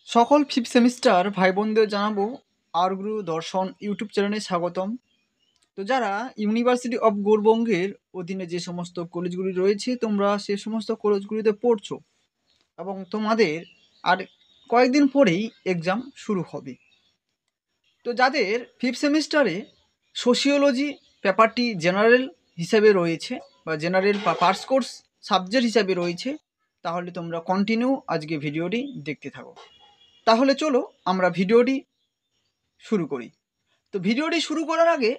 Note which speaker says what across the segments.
Speaker 1: সকল fifth semester ভাই বোনদের জানাবো আরগুরু দর্শন ইউটিউব চ্যানেলে স্বাগতম। তো যারা ইউনিভার্সিটি অফ গৌড়বঙ্গের অধীনে যে সমস্ত কলেজগুলি রয়েছে তোমরা সে সমস্ত কলেজগুলিতে পড়ছো এবং তোমাদের আর কয়েকদিন পরেই এক্সাম শুরু হবে। তো যাদের ফিফথ সেমিস্টারে সোশিওলজি পেপারটি জেনারেল হিসেবে রয়েছে বা জেনারেল বা পার্স কোর্স সাবজেক্ট হিসাবে রয়েছে, তাহলে তোমরা কন্টিনিউ আজকে ভিডিওটি দেখতে থাকো। তাহলে চলো আমরা ভিডিওটি শুরু করি। তো ভিডিওটি শুরু করার আগে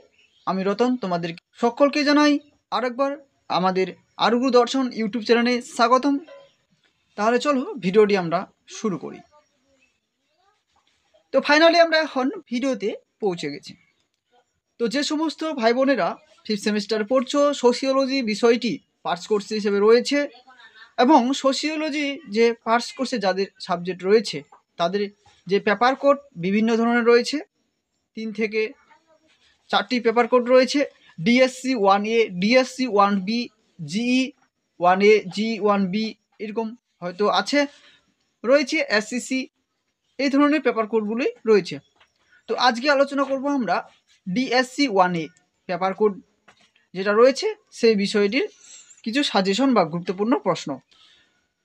Speaker 1: আমি রতন তোমাদের সকলকে জানাই আরেকবার আমাদের আরগুরু দর্শন ইউটিউব চ্যানেলে স্বাগতম। তাহলে চলো ভিডিওটি আমরা শুরু করি। তো ফাইনালি আমরা এখন ভিডিওতে পৌঁছে গেছি। তো যে সমস্ত ভাই বোনেরা ফিফথ সেমিস্টার পড়ছো, সোশিওলজি বিষয়টি পার্টস কোর্স হিসেবে রয়েছে এবং সোশিওলজি যে পার্টস কোর্সে যাদের সাবজেক্ট রয়েছে তাদের যে পেপার কোড বিভিন্ন ধরনের রয়েছে, 3 থেকে 4টি পেপার কোড রয়েছে। DSC 1A, DSC 1B, GE 1A, GE 1B এরকম হয়তো আছে, রয়েছে এসসিসি, এই ধরনের পেপার কোডগুলি রয়েছে। তো আজকে আলোচনা করব আমরা ডিএসসি 1A পেপার কোড যেটা রয়েছে সেই বিষয়টির কিছু সাজেশন বা গুরুত্বপূর্ণ প্রশ্ন।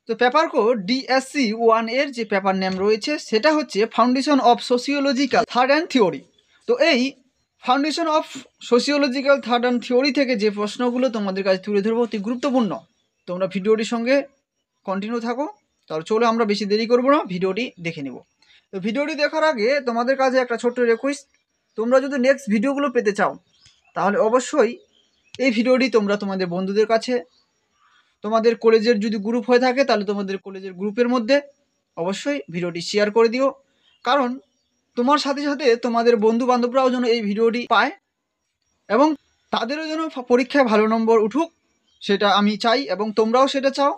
Speaker 1: তো পেপার কোড ডিএসসি 1 যে পেপার নেম রয়েছে সেটা হচ্ছে foundation of sociological third and theory. তো এই foundation of sociological third and theory থেকে যে প্রশ্নগুলো তোমাদের কাছে তুলে ধরবো অতি গুরুত্বপূর্ণ, তোমরা ভিডিওটির সঙ্গে কন্টিনিউ থাকো। তাহলে চলো আমরা বেশি দেরি করবো না, ভিডিওটি দেখে নেব। তো ভিডিওটি দেখার আগে তোমাদের কাছে একটা ছোট্ট রিকোয়েস্ট, তোমরা যদি নেক্সট ভিডিওগুলো পেতে চাও তাহলে অবশ্যই এই ভিডিওটি তোমরা তোমাদের বন্ধুদের কাছে, তোমাদের কলেজের যদি গ্রুপ হয়ে থাকে তাহলে তোমাদের কলেজের গ্রুপের মধ্যে অবশ্যই ভিডিওটি শেয়ার করে দিও, কারণ তোমার সাথে সাথে তোমাদের বন্ধু বান্ধবরাও যেন এই ভিডিওটি পায় এবং তাদেরও যেন পরীক্ষায় ভালো নম্বর উঠুক সেটা আমি চাই এবং তোমরাও সেটা চাও।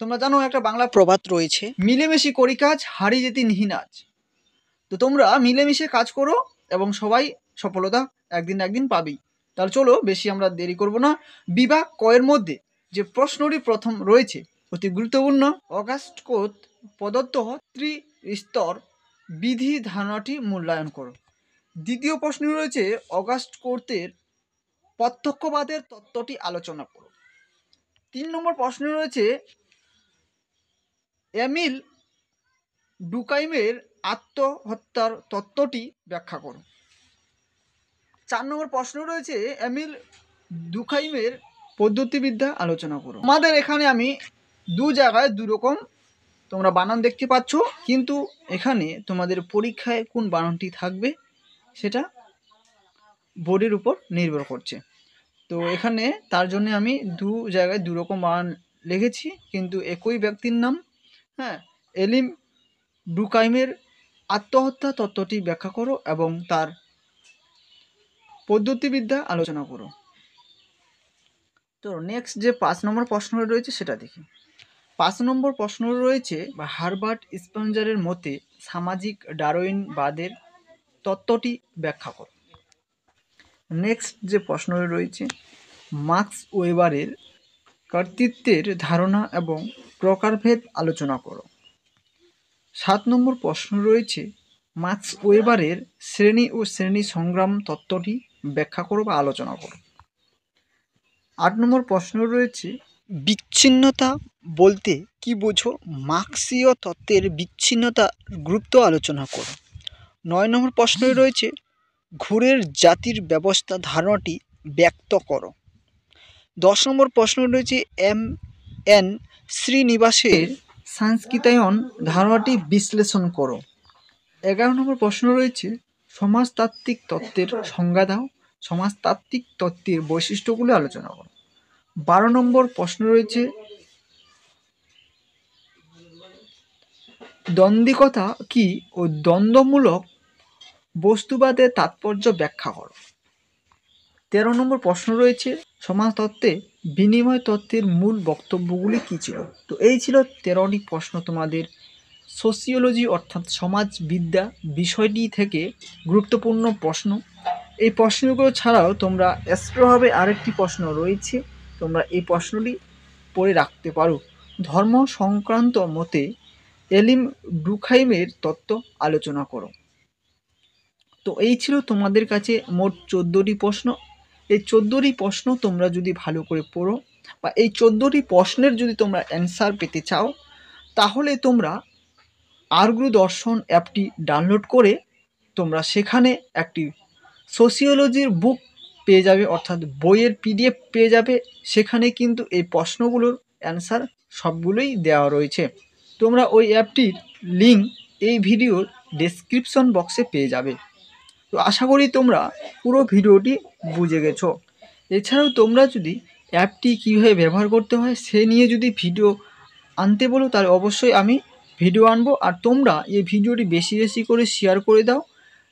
Speaker 1: তোমরা জানো একটা বাংলা প্রবাদ রয়েছে, মিলেমিশে করি কাজ হারি যেতে নিহি নাজ। তো তোমরা মিলেমিশে কাজ করো এবং সবাই সফলতা একদিন না একদিন পাবেই। তাহলে চলো বেশি আমরা দেরি করব না। বিভাগ কয়ের মধ্যে যে প্রশ্নটি প্রথম রয়েছে অতি গুরুত্বপূর্ণ, অগাস্ট কোর্ট প্রদত্ত ত্রিস্তর বিধি ধারণাটি মূল্যায়ন করো। দ্বিতীয় প্রশ্ন রয়েছে অগাস্ট কোর্টের প্রত্যক্ষবাদের তত্ত্বটি আলোচনা করো। 3 নম্বর প্রশ্ন রয়েছে এমিল ডুকাইমের আত্মহত্যার তত্ত্বটি ব্যাখ্যা করো। 4 নম্বর প্রশ্ন রয়েছে এমিল ডুকাইমের পদ্ধতিবিদ্যা আলোচনা করো। আমাদের এখানে আমি দু জায়গায় দুরকম তোমরা বানান দেখতে পাচ্ছ, কিন্তু এখানে তোমাদের পরীক্ষায় কোন বানানটি থাকবে সেটা বোর্ডের উপর নির্ভর করছে। তো এখানে তার জন্য আমি দু জায়গায় দুরকম বানান লিখেছি, কিন্তু একই ব্যক্তির নাম। হ্যাঁ, এলিম ডুকাইমের আত্মহত্যা তত্ত্বটি ব্যাখ্যা করো এবং তার পদ্ধতিবিদ্যা আলোচনা করো। তো নেক্সট যে 5 নম্বর প্রশ্ন রয়েছে সেটা দেখি। 5 নম্বর প্রশ্ন রয়েছে বা হারবার্ট স্পেন্সারের মতে সামাজিক ডারউইনবাদের তত্ত্বটি ব্যাখ্যা করো। নেক্সট যে প্রশ্ন রয়েছে মার্কস ওয়েবারের কর্তৃত্বের ধারণা এবং প্রকারভেদ আলোচনা করো। 7 নম্বর প্রশ্ন রয়েছে মার্কস ওয়েবারের শ্রেণী ও শ্রেণী সংগ্রাম তত্ত্বটি ব্যাখ্যা করো বা আলোচনা করো। 8 নম্বর প্রশ্ন রয়েছে বিচ্ছিন্নতা বলতে কি বোঝো, মার্ক্সীয় তত্ত্বের বিচ্ছিন্নতার গুরুত্ব আলোচনা করো। 9 নম্বর প্রশ্ন রয়েছে ঘুরের জাতির ব্যবস্থা ধারণাটি ব্যক্ত করো। 10 নম্বর প্রশ্ন রয়েছে এম.এন. শ্রীনিবাসের সংস্কৃতায়ন ধারণাটি বিশ্লেষণ করো। 11 নম্বর প্রশ্ন রয়েছে সমাজতাত্ত্বিক তত্ত্বের সংজ্ঞা দাও, সমাজতাত্ত্বিক তত্ত্বের বৈশিষ্ট্যগুলো আলোচনা করো। 12 নম্বর প্রশ্ন রয়েছে দ্বন্দ্বিকতা কি ও দ্বন্দ্বমূলক বস্তুবাদের তাৎপর্য ব্যাখ্যা করো। 13 নম্বর প্রশ্ন রয়েছে সমাজতত্ত্বে বিনিময় তত্ত্বের মূল বক্তব্যগুলি কী ছিল। তো এই ছিল 13টি প্রশ্ন তোমাদের সোশিওলজি অর্থাৎ সমাজবিদ্যা বিষয়টি থেকে গুরুত্বপূর্ণ প্রশ্ন। এই প্রশ্নগুলো ছাড়াও তোমরা এক্সট্রাভাবে আরেকটি প্রশ্ন রয়েছে, তোমরা এই প্রশ্নটি পড়ে রাখতে পারো। ধর্ম সংক্রান্ত মতে এলিম ডুখাইমের তত্ত্ব আলোচনা করো। তো এই ছিল তোমাদের কাছে মোট 14টি প্রশ্ন। এই 14টি প্রশ্ন তোমরা যদি ভালো করে পড়ো বা এই 14টি প্রশ্নের যদি তোমরা অ্যান্সার পেতে চাও, তাহলে তোমরা আরগুরু দর্শন অ্যাপটি ডাউনলোড করে তোমরা সেখানে একটি সোশিওলজির বুক পেয়ে যাবে, অর্থাৎ বইয়ের পিডিএফ পেয়ে যাবে। সেখানে কিন্তু এই প্রশ্নগুলোর অ্যান্সার সবগুলোই দেওয়া রয়েছে। তোমরা ওই অ্যাপটির লিঙ্ক এই ভিডিওর ডেসক্রিপশন বক্সে পেয়ে যাবে। তো আশা করি তোমরা পুরো ভিডিওটি বুঝে গেছো। এছাড়াও তোমরা যদি অ্যাপটি কীভাবে ব্যবহার করতে হয় সে নিয়ে যদি ভিডিও আনতে বলো, তাহলে অবশ্যই আমি ভিডিও আনবো। আর তোমরা এই ভিডিওটি বেশি বেশি করে শেয়ার করে দাও,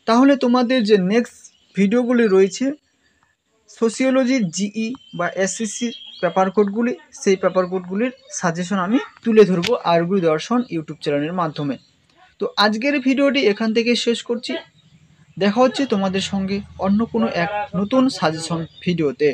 Speaker 1: তাহলে তোমাদের যে নেক্সট ভিডিওগুলি রয়েছে সোশিওলজির জিই বা এসএসসির পেপার কোডগুলি, সেই পেপার কোডগুলির সাজেশন আমি তুলে ধরবো আরগুরু দর্শন ইউটিউব চ্যানেলের মাধ্যমে। তো আজকের ভিডিওটি এখান থেকে শেষ করছি। দেখা হচ্ছে তোমাদের সঙ্গে অন্য কোনো এক নতুন সাজেশন ভিডিওতে।